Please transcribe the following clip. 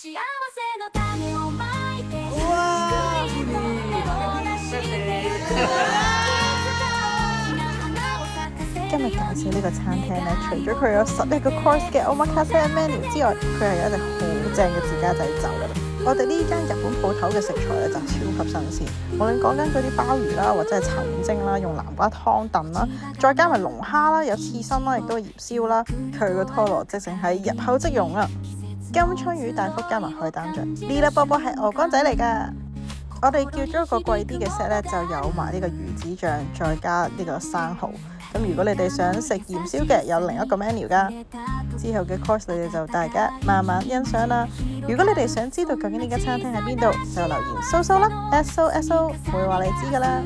今日介紹呢個餐廳咧，除咗佢有11個 course 嘅 omakase menu 之外，佢係有一隻好正嘅自家製酒嘅。我哋呢間日本鋪頭嘅食材咧就超級新鮮，無論講緊嗰啲鮑魚啦，或者係陳蒸啦，用南瓜湯燉啦，再加埋龍蝦啦，有刺身啦，亦都係鹽燒啦，佢個拖羅直情係入口即溶啊！金槍魚大福加埋海膽醬，呢粒波波係鵝肝仔嚟㗎。我哋叫咗個貴啲嘅 set 咧，就有埋呢個魚子醬，再加呢個生蠔。咁如果你哋想食鹽燒嘅，有另一個 menu 㗎。之後嘅 course 你哋就大家慢慢欣賞啦。如果你哋想知道究竟呢間餐廳喺邊度，就留言搜啦，SOSO 會話你知㗎啦。